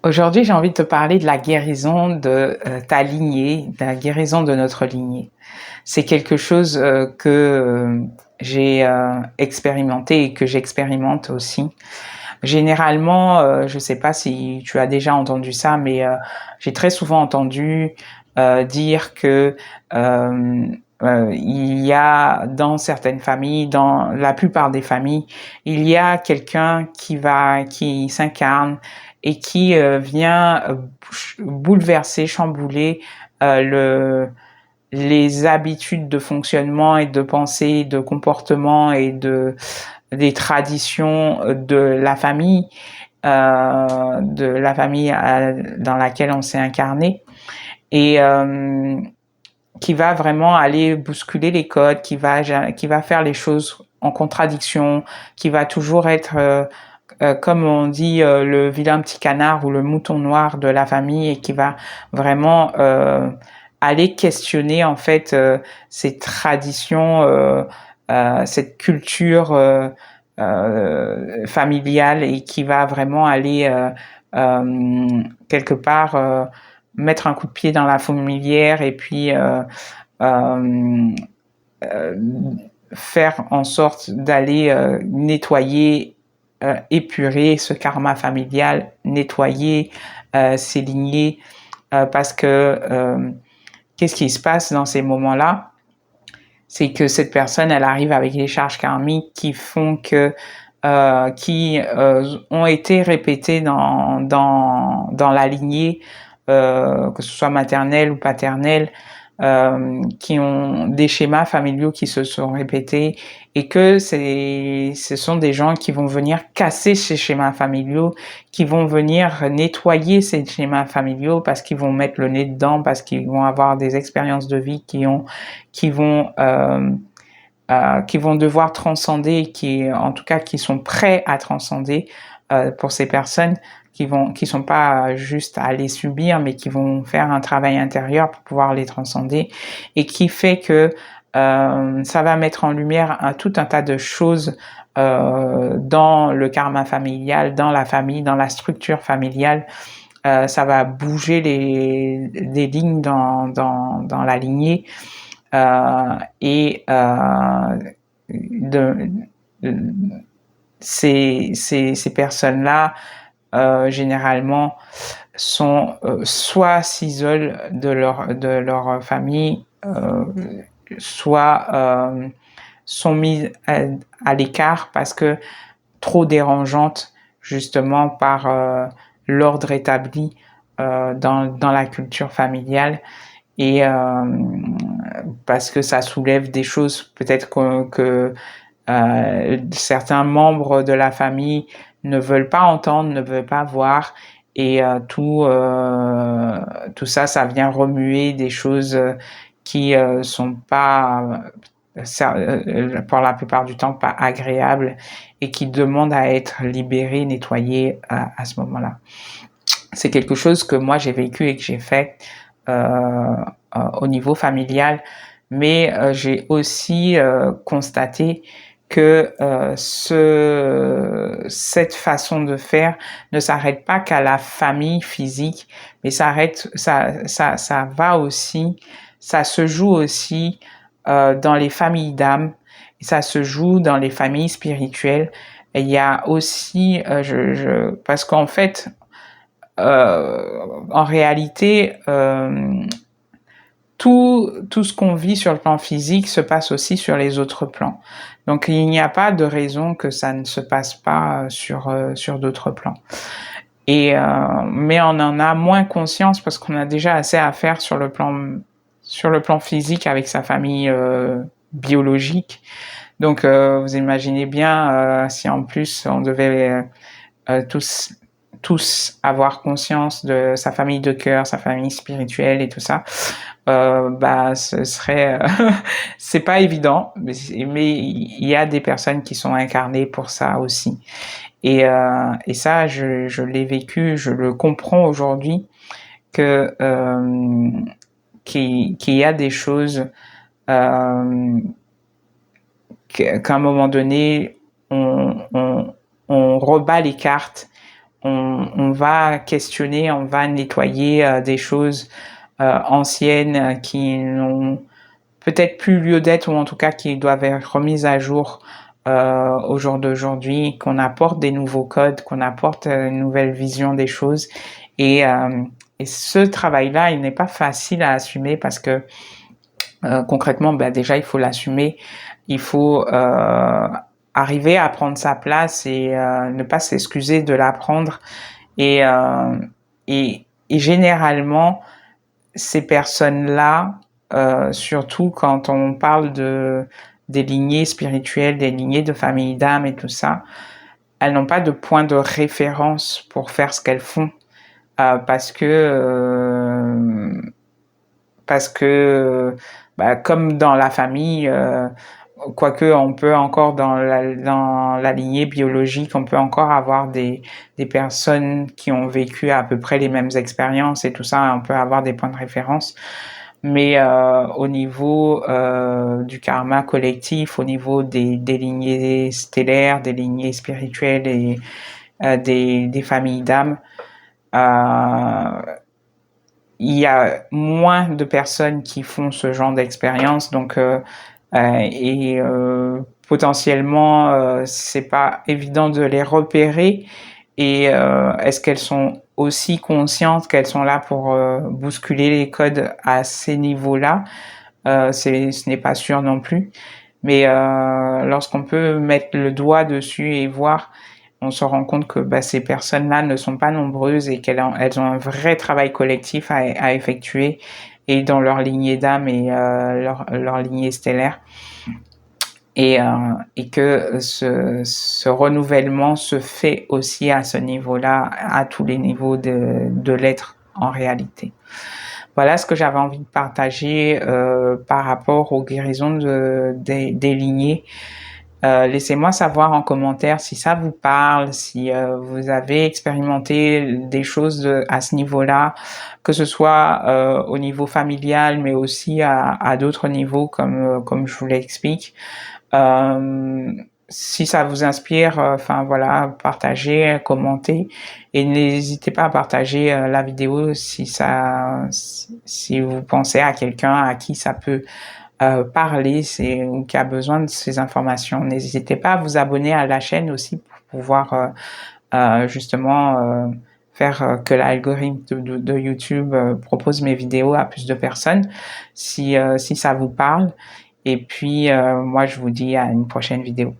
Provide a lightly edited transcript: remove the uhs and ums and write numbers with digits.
Aujourd'hui, j'ai envie de te parler de la guérison de ta lignée, de la guérison de notre lignée. C'est quelque chose que j'ai expérimenté et que j'expérimente aussi. Généralement, je ne sais pas si tu as déjà entendu ça, mais j'ai très souvent entendu dire que il y a dans certaines familles, dans la plupart des familles, il y a quelqu'un qui s'incarne et qui vient bouleverser, chambouler les habitudes de fonctionnement et de pensée, de comportement et des traditions de la famille dans laquelle on s'est incarné, et qui va vraiment aller bousculer les codes, qui va faire les choses en contradiction, qui va toujours être comme on dit, le vilain petit canard ou le mouton noir de la famille, et qui va vraiment aller questionner en fait ces traditions, cette culture familiale, et qui va vraiment aller quelque part mettre un coup de pied dans la fourmilière, et puis euh, euh, faire en sorte d'aller nettoyer, épurer ce karma familial, nettoyer ses lignées, parce que qu'est-ce qui se passe dans ces moments-là? C'est que cette personne, elle arrive avec des charges karmiques qui font que qui ont été répétées dans la lignée, que ce soit maternelle ou paternelle, qui ont des schémas familiaux qui se sont répétés, et que ce sont des gens qui vont venir casser ces schémas familiaux, qui vont venir nettoyer ces schémas familiaux, parce qu'ils vont mettre le nez dedans, parce qu'ils vont avoir des expériences de vie qui vont qui vont devoir transcender, en tout cas qui sont prêts à transcender, pour ces personnes qui sont pas juste à les subir, mais qui vont faire un travail intérieur pour pouvoir les transcender, et qui fait que ça va mettre en lumière tout un tas de choses dans le karma familial, dans la famille, dans la structure familiale. Ça va bouger des lignes dans la lignée, et de, ces personnes-là, généralement, soit s'isolent de leur famille, soit sont mises à l'écart, parce que trop dérangeantes, justement, par l'ordre établi dans la culture familiale, et parce que ça soulève des choses peut-être que certains membres de la famille ne veulent pas entendre, ne veulent pas voir, et tout ça, ça vient remuer des choses qui sont pas, pour la plupart du temps, pas agréables, et qui demandent à être libérées, nettoyées à ce moment-là. C'est quelque chose que moi j'ai vécu et que j'ai fait au niveau familial, mais j'ai aussi constaté que cette façon de faire ne s'arrête pas qu'à la famille physique, mais ça va aussi, ça se joue aussi dans les familles d'âme, et ça se joue dans les familles spirituelles. Et il y a aussi, parce qu'en fait, en réalité, tout ce qu'on vit sur le plan physique se passe aussi sur les autres plans. Donc il n'y a pas de raison que ça ne se passe pas sur d'autres plans. Et mais on en a moins conscience, parce qu'on a déjà assez à faire sur le plan physique avec sa famille biologique. Donc vous imaginez bien, si en plus on devait tous avoir conscience de sa famille de cœur, sa famille spirituelle et tout ça, bah ce serait c'est pas évident, mais il y a des personnes qui sont incarnées pour ça aussi, et ça je l'ai vécu, je le comprends aujourd'hui, que qu'il y a des choses euh, qu'à un moment donné on rebat les cartes, on va questionner, on va nettoyer des choses anciennes qui n'ont peut-être plus lieu d'être, ou en tout cas qui doivent être remises à jour au jour d'aujourd'hui, qu'on apporte des nouveaux codes, qu'on apporte une nouvelle vision des choses. Et ce travail-là, il n'est pas facile à assumer parce que concrètement, déjà, il faut l'assumer. Il faut arriver à prendre sa place et ne pas s'excuser de la prendre. Et, et généralement, ces personnes-là, surtout quand on parle des lignées spirituelles, des lignées de famille d'âme et tout ça, elles n'ont pas de point de référence pour faire ce qu'elles font parce que comme dans la famille, quoique on peut encore dans la lignée biologique, on peut encore avoir des personnes qui ont vécu à peu près les mêmes expériences et tout ça, on peut avoir des points de référence. Mais au niveau du karma collectif, au niveau des lignées stellaires, des lignées spirituelles et des familles d'âmes, il y a moins de personnes qui font ce genre d'expérience, donc potentiellement c'est pas évident de les repérer. Et est-ce qu'elles sont aussi conscientes qu'elles sont là pour bousculer les codes à ces niveaux-là? Ce n'est pas sûr non plus. Mais lorsqu'on peut mettre le doigt dessus et voir, on se rend compte que ces personnes-là ne sont pas nombreuses et elles ont un vrai travail collectif à effectuer et dans leur lignée d'âme et leur lignée stellaire. Et que ce renouvellement se fait aussi à ce niveau-là, à tous les niveaux de l'être en réalité. Voilà ce que j'avais envie de partager par rapport aux guérisons des lignées. Laissez-moi savoir en commentaire si ça vous parle, si vous avez expérimenté des choses à ce niveau-là, que ce soit au niveau familial, mais aussi à d'autres niveaux comme je vous l'explique. Si ça vous inspire, partagez, commentez et n'hésitez pas à partager la vidéo si vous pensez à quelqu'un à qui ça peut parler ou qui a besoin de ces informations. N'hésitez pas à vous abonner à la chaîne aussi pour pouvoir justement faire que l'algorithme de YouTube propose mes vidéos à plus de personnes si ça vous parle. Et puis, moi, je vous dis à une prochaine vidéo.